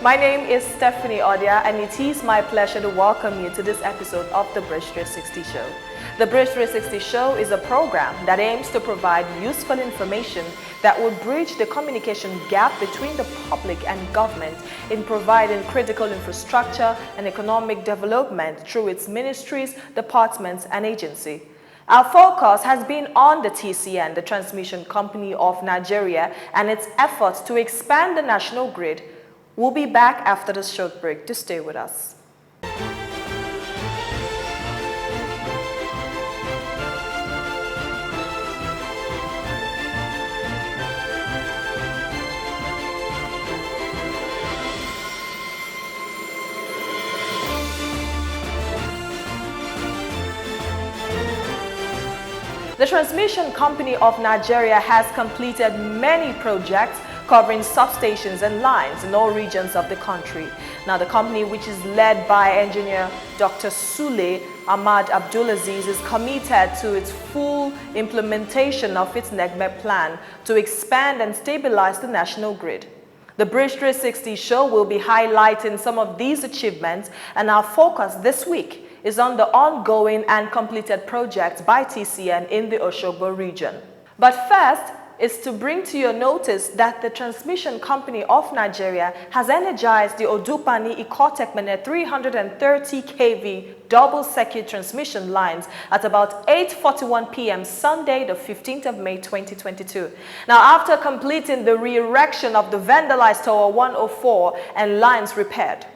My name is Stephanie Odia, and it is my pleasure to welcome you to this episode of the Bridge 360 Show. The Bridge 360 Show is a program that aims to provide useful information that will bridge the communication gap between the public and government in providing critical infrastructure and economic development through its ministries, departments, and agencies. Our focus has been on the TCN, the Transmission Company of Nigeria, and its efforts to expand the national grid. We'll be back after this short break to stay with us. The Transmission Company of Nigeria has completed many projects covering substations and lines in all regions of the country. Now, the company, which is led by engineer Dr. Sule Ahmad Abdulaziz, is committed to its full implementation of its NEGME plan to expand and stabilize the national grid. The Bridge 360 show will be highlighting some of these achievements, and our focus this week is on the ongoing and completed projects by TCN in the Osogbo region. But first is to bring to your notice that the Transmission Company of Nigeria has energized the Odupani-Ikotekmene 330 kV double-circuit transmission lines at about 8:41 p.m. Sunday, the 15th of May 2022. Now, after completing the re-erection of the vandalized Tower 104 and lines repaired.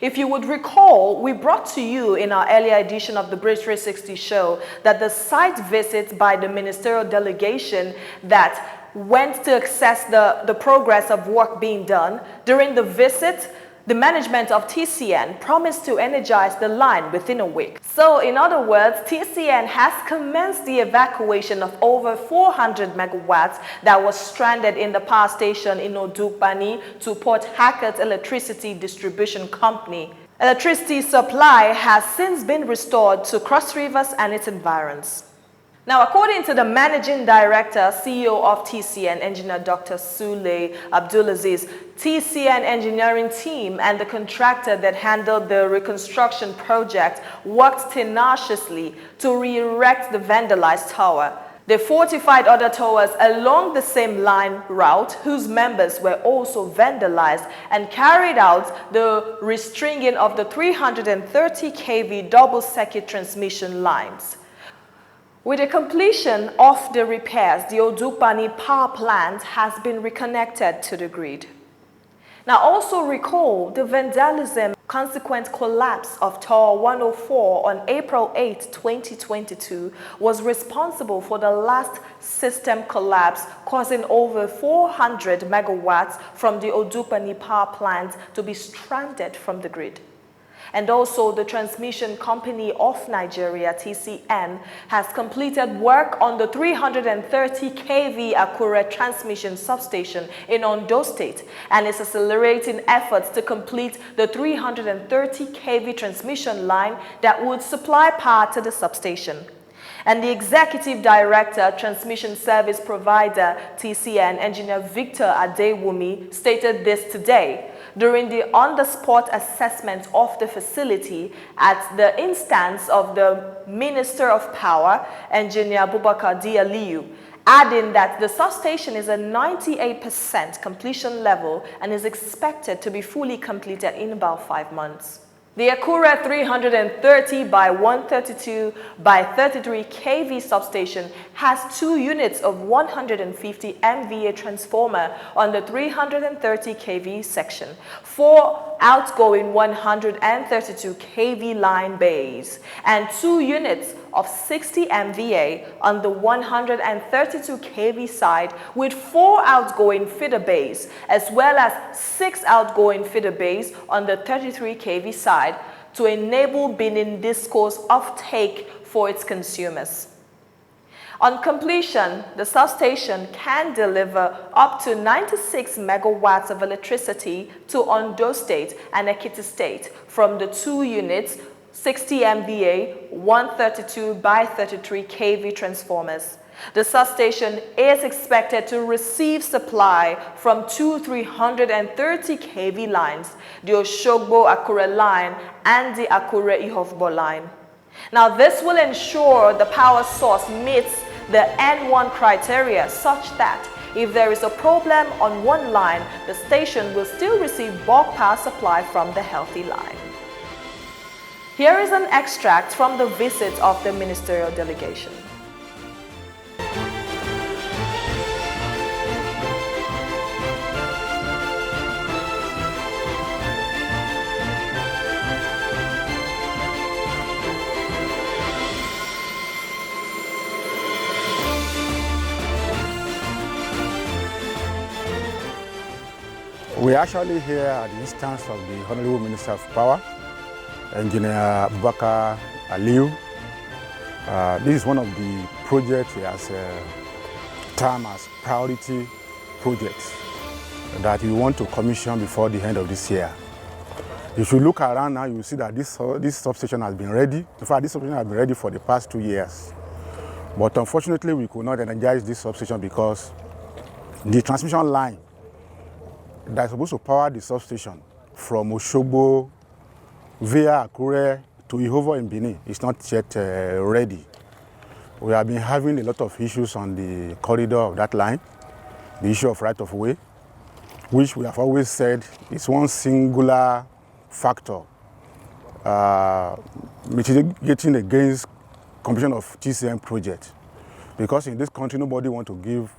If you would recall, we brought to you in our earlier edition of the Bridge 360 show that the site visit by the ministerial delegation that went to assess the progress of work being done. During the visit, the management of TCN promised to energize the line within a week. So, in other words, TCN has commenced the evacuation of over 400 megawatts that was stranded in the power station in Odupani to Port Harcourt Electricity Distribution Company. Electricity supply has since been restored to Cross Rivers and its environs. Now, according to the Managing Director, CEO of TCN, Engineer Dr. Sule Abdulaziz, TCN engineering team and the contractor that handled the reconstruction project worked tenaciously to re-erect the vandalized tower. They fortified other towers along the same line route, whose members were also vandalized, and carried out the restringing of the 330 kV double-circuit transmission lines. With the completion of the repairs, the Odupani power plant has been reconnected to the grid. Now, also recall the vandalism consequent collapse of Tower 104 on April 8, 2022 was responsible for the last system collapse, causing over 400 megawatts from the Odupani power plant to be stranded from the grid. And also, the Transmission Company of Nigeria, TCN, has completed work on the 330 kV Akure transmission substation in Ondo State and is accelerating efforts to complete the 330 kV transmission line that would supply power to the substation. And the Executive Director, Transmission Service Provider, TCN, Engineer Victor Adewumi, stated this today during the on-the-spot assessment of the facility at the instance of the Minister of Power, Engineer Abubakar Dialiu, adding that the substation is a 98% completion level and is expected to be fully completed in about 5 months. The Akure 330 by 132 by 33 kV substation has 2 units of 150 MVA transformer on the 330 kV section, 4 outgoing 132 kV line bays, and 2 units of 60 MVA on the 132 kV side with 4 outgoing feeder bays, as well as 6 outgoing feeder bays on the 33 kV side to enable Benin Disco's offtake for its consumers. On completion, the substation can deliver up to 96 megawatts of electricity to Ondo State and Ekiti State from the 2 units, 60 MVA, 132 by 33 kV transformers. The substation is expected to receive supply from two 330 kV lines, the Osogbo-Akure line and the Akure-Ihofbo line. Now, this will ensure the power source meets the N1 criteria such that if there is a problem on one line, the station will still receive bulk power supply from the healthy line. Here is an extract from the visit of the ministerial delegation. We're actually here at the instance of the Honorable Minister of Power, Engineer Abubakar Aliyu. This is one of the projects he has termed as priority projects that we want to commission before the end of this year. If you look around now, you will see that this substation has been ready. In fact, this substation has been ready for the past 2 years. But unfortunately, we could not energize this substation because the transmission line that is supposed to power the substation from Osogbo via Akure to Ihofbo in Benin is not yet ready. We have been having a lot of issues on the corridor of that line, the issue of right-of-way, which we have always said is one singular factor mitigating against completion of TCN project. Because in this country, nobody wants to give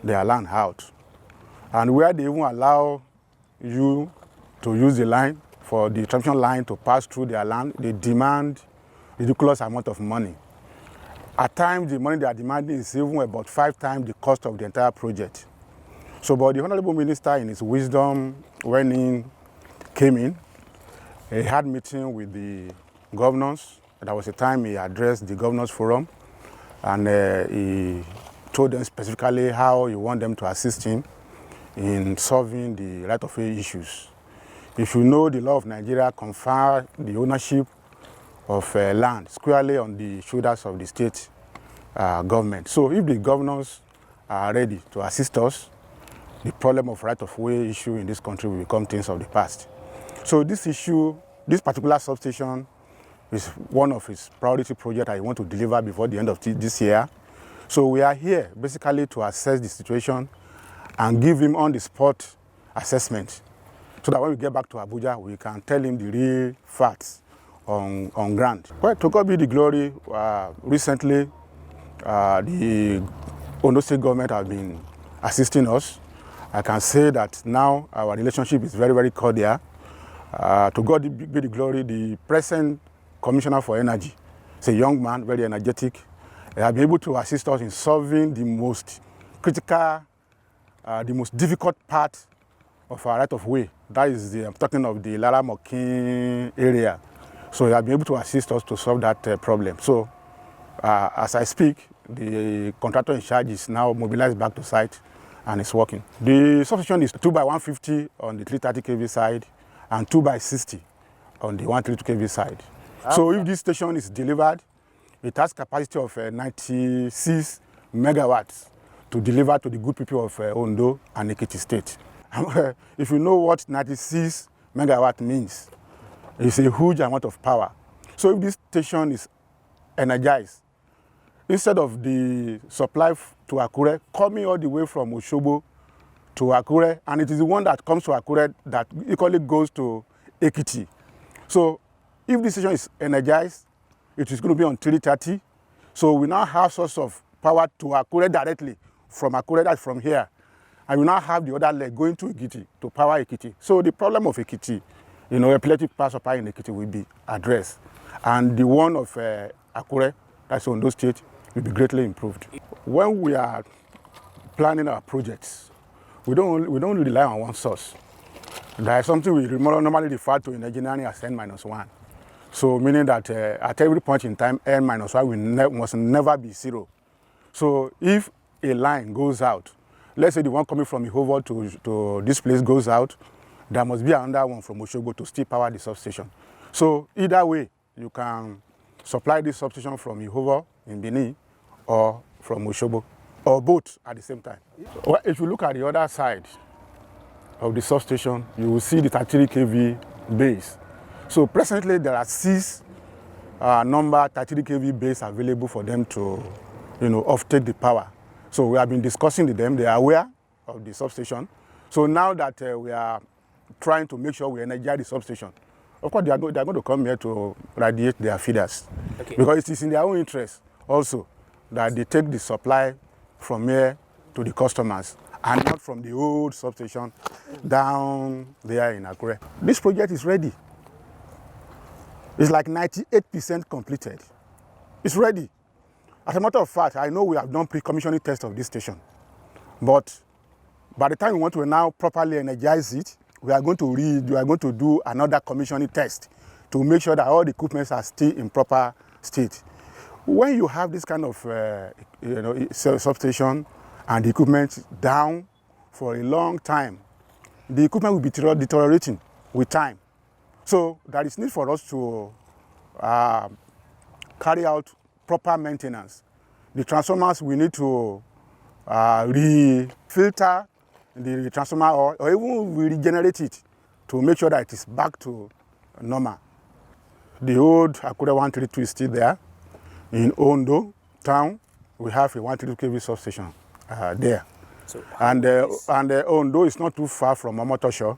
their land out. And where they even allow you to use the line for the transmission line to pass through their land, they demand a ridiculous amount of money. At times, the money they are demanding is even about 5 times the cost of the entire project. So, but the Honorable Minister, in his wisdom, when he came in, he had a meeting with the governors. That was the time he addressed the governors forum, and he told them specifically how he wants them to assist him in solving the right-of-way issues. If you know, the law of Nigeria confers the ownership of land squarely on the shoulders of the state government. So if the governors are ready to assist us, the problem of right-of-way issue in this country will become things of the past. So this issue, this particular substation is one of his priority projects I want to deliver before the end of this year. So we are here basically to assess the situation and give him on-the-spot assessment so that when we get back to Abuja, we can tell him the real facts on ground. Well, to God be the glory, recently the Ondo State government has been assisting us. I can say that now our relationship is very, very cordial. To God be the glory, the present Commissioner for Energy is a young man, very energetic. He has been able to assist us in solving the most critical, the most difficult part of our right-of-way. That is, I'm talking of the Lara-Mokin area. So he has been able to assist us to solve that problem. So as I speak, the contractor in charge is now mobilized back to site and is working. The substation is 2x150 on the 330 kV side and 2x60 on the 132 kV side. So if this station is delivered, it has capacity of 96 megawatts to deliver to the good people of Ondo and Ekiti State. If you know what 96 megawatt means, it's a huge amount of power. So if this station is energized, instead of the supply to Akure coming all the way from Osogbo to Akure, and it is the one that comes to Akure that equally goes to Ekiti. So if this station is energized, it is going to be on 330. So we now have source of power to Akure directly from Akure, that's from here. And we now have the other leg going to Ekiti to power Ekiti. So the problem of Ekiti, epileptic power supply in Ekiti will be addressed. And the one of Akure, that's Ondo State, will be greatly improved. When we are planning our projects, we don't rely on one source. There is something we normally refer to in engineering as N-1. So meaning that at every point in time, N-1 must never be 0. So if a line goes out, let's say the one coming from Ihofbo to this place goes out, there must be another one from Osogbo to still power the substation. So either way, you can supply this substation from Ihofbo in Benin or from Osogbo, or both at the same time. Well, if you look at the other side of the substation, you will see the 33 kV base. So presently there are 6 number 33 kV base available for them to, offtake the power. So we have been discussing with them. They are aware of the substation. So now that we are trying to make sure we energize the substation, of course they are going to come here to radiate their feeders. Okay. Because it is in their own interest also that they take the supply from here to the customers and not from the old substation down there in Akure. This project is ready. It's like 98% completed. It's ready. As a matter of fact, I know we have done pre-commissioning tests of this station, but by the time we want to now properly energize it, we are going to do another commissioning test to make sure that all the equipment are still in proper state. When you have this kind of substation and the equipment down for a long time, the equipment will be deteriorating with time. So there is need for us to carry out proper maintenance. The transformers, we need to refilter the transformer or even regenerate it to make sure that it is back to normal. The old Akure 132 is still there. In Ondo town, we have a 132 kV substation there. So and Ondo is not too far from Omotosho,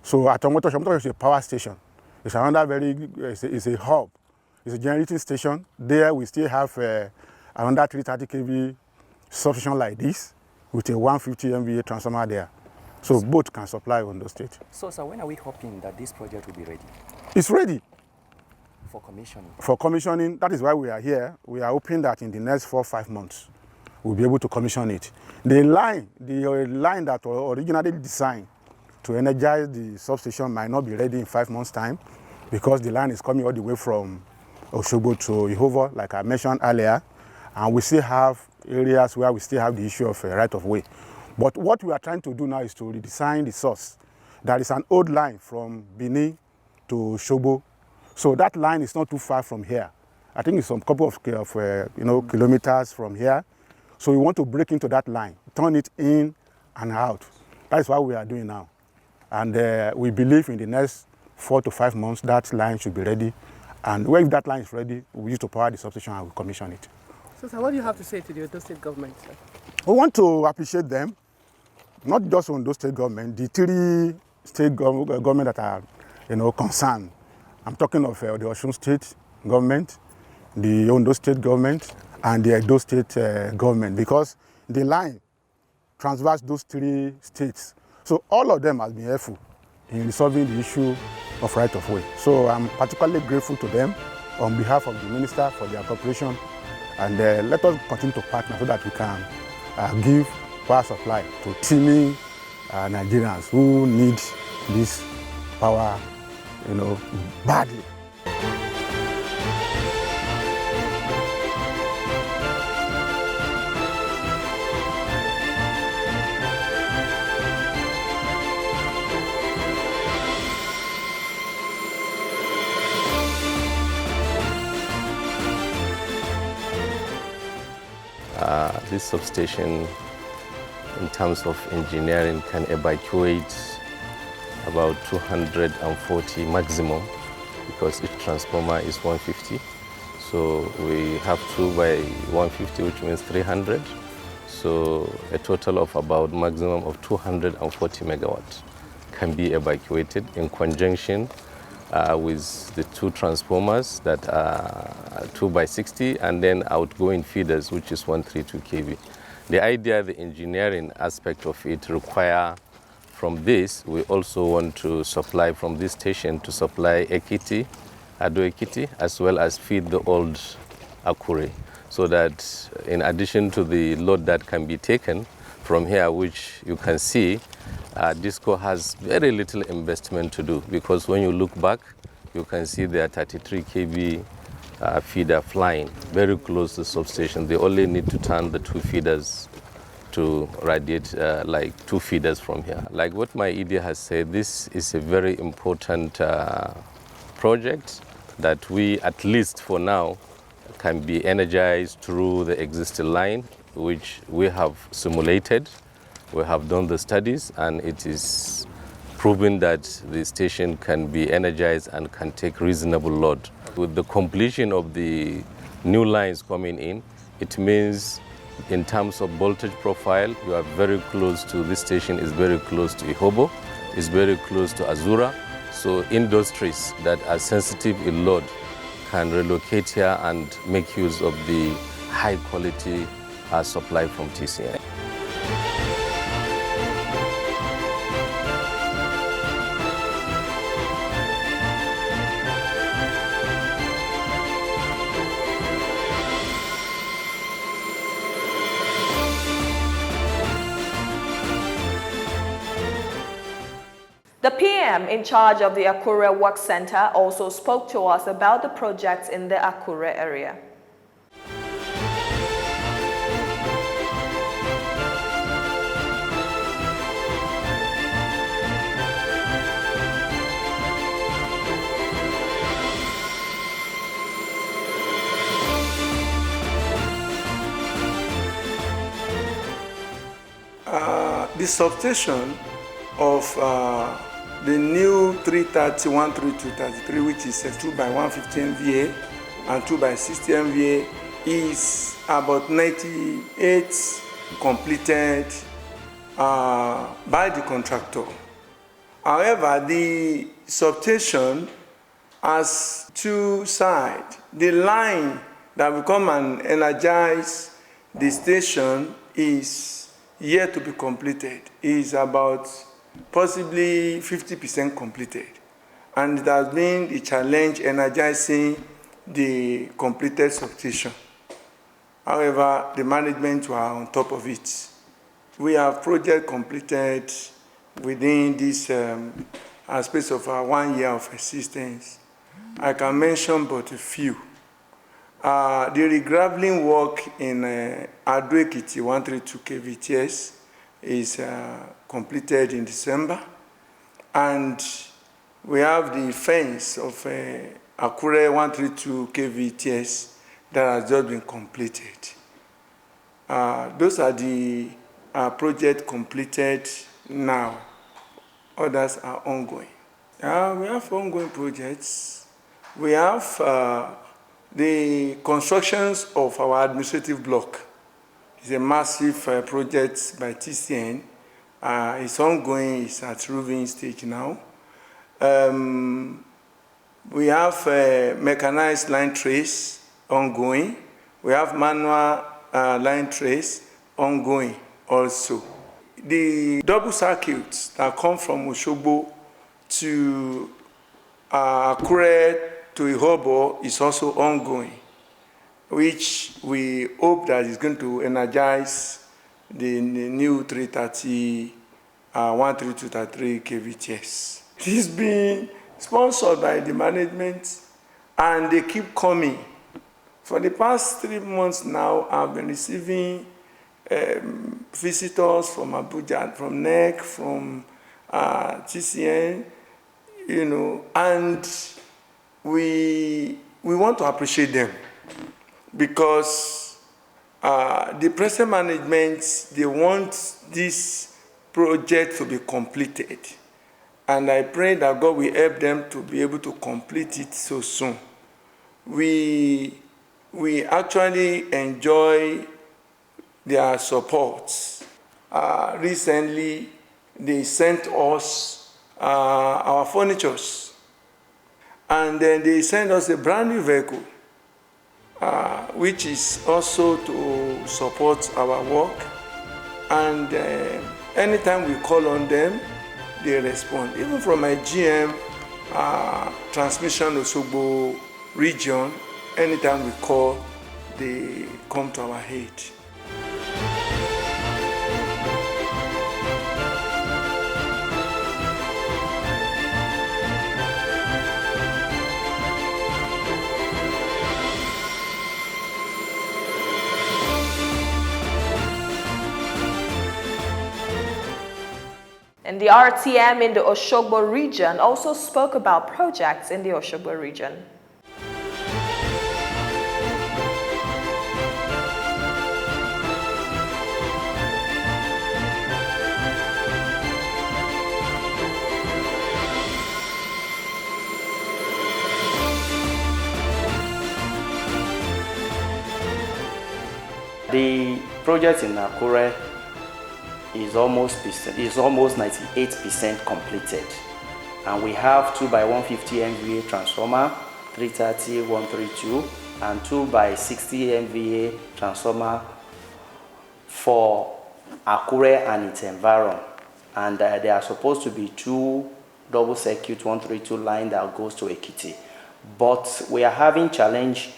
So at Omotosho is a power station. It's another it's a hub. It's a generating station. There we still have another 330 kV substation like this with a 150 MVA transformer there. So both can supply Ondo State. So sir, when are we hoping that this project will be ready? It's ready. For commissioning? For commissioning, that is why we are here. We are hoping that in the next 4 or 5 months, we'll be able to commission it. The line that was originally designed to energize the substation might not be ready in 5 months' time because the line is coming all the way from Osogbo to Ihovo, like I mentioned earlier, and we still have areas where we still have the issue of right-of-way. But what we are trying to do now is to redesign the source. There is an old line from Benin to Osogbo, so that line is not too far from here. I think it's some couple of kilometers from here. So we want to break into that line, turn it in and out. That is what we are doing now. And we believe in the next 4 to 5 months that line should be ready. And when that line is ready, we use to power the substation and we commission it. So sir, what do you have to say to the Ondo State government, sir? We want to appreciate them, not just Ondo State government, the 3 state government that are concerned. I'm talking of the Osun State government, the Ondo State government, and the Edo State government, because the line transverses those 3 states. So all of them have been helpful in resolving the issue of right-of-way. So I'm particularly grateful to them on behalf of the minister for their cooperation, and let us continue to partner so that we can give power supply to teeming Nigerians who need this power, badly. This substation, in terms of engineering, can evacuate about 240 maximum because each transformer is 150. So we have 2 by 150, which means 300. So a total of about maximum of 240 megawatts can be evacuated in conjunction with the 2 transformers that are 2 by 60 and then outgoing feeders, which is 132 kV. The idea, the engineering aspect of it require from this, we also want to supply from this station to supply Ekiti, Ado Ekiti, as well as feed the old Akure, so that in addition to the load that can be taken from here, which you can see, DISCO has very little investment to do, because when you look back, you can see there are 33 kV feeder flying very close to the substation. They only need to turn the 2 feeders to radiate like 2 feeders from here. Like what my ED has said, this is a very important project that we, at least for now, can be energized through the existing line, which we have simulated. We have done the studies, and it is proven that the station can be energized and can take reasonable load. With the completion of the new lines coming in, it means in terms of voltage profile, you are very close to this station, is very close to Osogbo, is very close to Azura. So industries that are sensitive in load can relocate here and make use of the high quality supply from TCN. The PM in charge of the Akure Work Center also spoke to us about the projects in the Akure area. The substation of the new 330, 13233, which is a 2 by 150 MVA and 2 by 60 MVA, is about 98 completed by the contractor. However, the substation has two sides. The line that will come and energize the station is yet to be completed. It is about possibly 50% completed. And it has been the challenge energizing the completed substation. However, the management were on top of it. We have project completed within this space of 1 year of existence. I can mention but a few. The regraveling work in Ado-Ekiti 132 kVTS is completed in December, and we have the fence of Akure 132 kVTS that has just been completed. Those are the projects completed now. Others are ongoing. We have ongoing projects. We have the constructions of our administrative block. It's a massive project by TCN. It's ongoing, it's at roofing stage now. We have mechanized line trace ongoing. We have manual line trace ongoing also. The double circuits that come from Osogbo to Akure to Osogbo is also ongoing, which we hope that is going to energize the new 330, 13233 kVTS. It is being sponsored by the management, and they keep coming. For the past 3 months now, I've been receiving visitors from Abuja, from NEC, from TCN, you know, and we want to appreciate them, because the present management, they want this project to be completed. And I pray that God will help them to be able to complete it so soon. We actually enjoy their support. Recently, they sent us our furnitures, and then they sent us a brand new vehicle, which is also to support our work. And anytime we call on them, they respond. Even from my GM transmission Osogbo region, anytime we call, they come to our aid. And the RTM in the Osogbo region also spoke about projects in the Osogbo region. The project in Akure is almost 98% completed. And we have 2x150 MVA transformer, 330, 132, and 2x60 MVA transformer for Akure and its environment. And there are supposed to be 2 double circuit 132 line that goes to Ekiti. But we are having challenges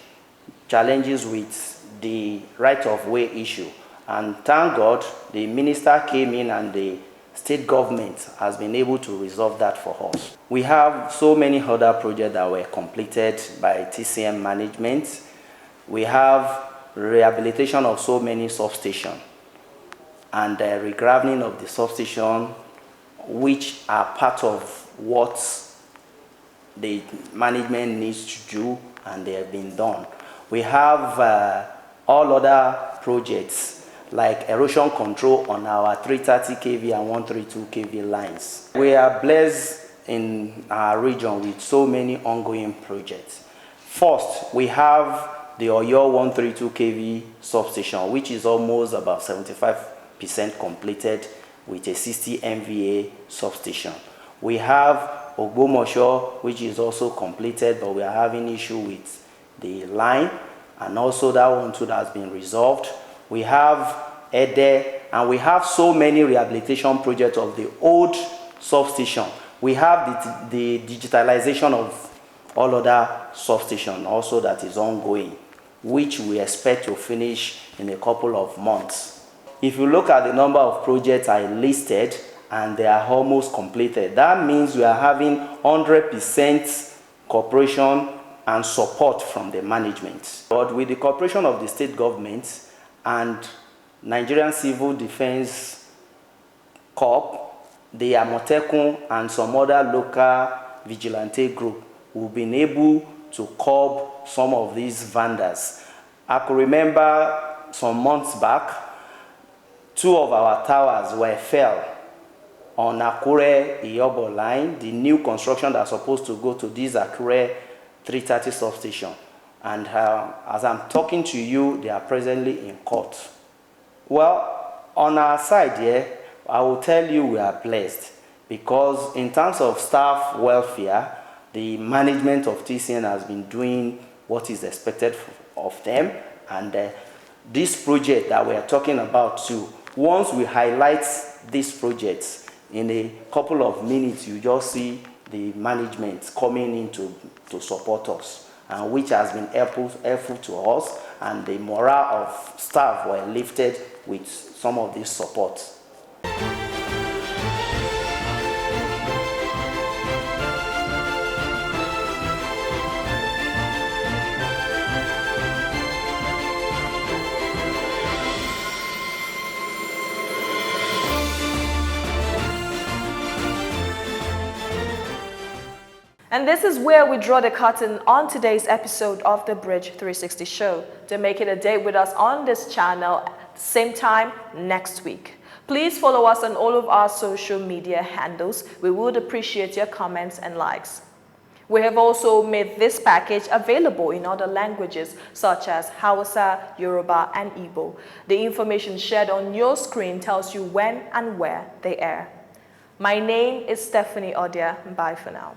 with the right-of-way issue. And thank God, the minister came in and the state government has been able to resolve that for us. We have so many other projects that were completed by TCN management. We have rehabilitation of so many substations and regraveling of the substation, which are part of what the management needs to do, and they have been done. We have all other projects like erosion control on our 330 kV and 132 kV lines. We are blessed in our region with so many ongoing projects. First, we have the Oyo 132 kV substation, which is almost about 75% completed with a 60 MVA substation. We have Ogbomoso, which is also completed, but we are having issue with the line, and also that one too has been resolved. We have Ede, and we have so many rehabilitation projects of the old substation. We have the digitalization of all other substations also that is ongoing, which we expect to finish in a couple of months. If you look at the number of projects I listed, and they are almost completed, that means we are having 100% cooperation and support from the management. But with the cooperation of the state government and Nigerian Civil Defense Corps, the Amotekun, and some other local vigilante group, we've been able to curb some of these vandals. I could remember some months back, 2 of our towers were fell on Akure-Iyobo line, the new construction that's supposed to go to this Akure 330 substation. And as I'm talking to you, they are presently in court. Well, on our side here, I will tell you we are blessed, because in terms of staff welfare, the management of TCN has been doing what is expected of them. And this project that we are talking about too, once we highlight these projects, in a couple of minutes, you just see the management coming in to support us, and which has been helpful to us, and the morale of staff were lifted with some of this support. And this is where we draw the curtain on today's episode of the Bridge 360 show. To make it a date with us on this channel, same time next week. Please follow us on all of our social media handles. We would appreciate your comments and likes. We have also made this package available in other languages such as Hausa, Yoruba, and Igbo. The information shared on your screen tells you when and where they air. My name is Stephanie Odia. Bye for now.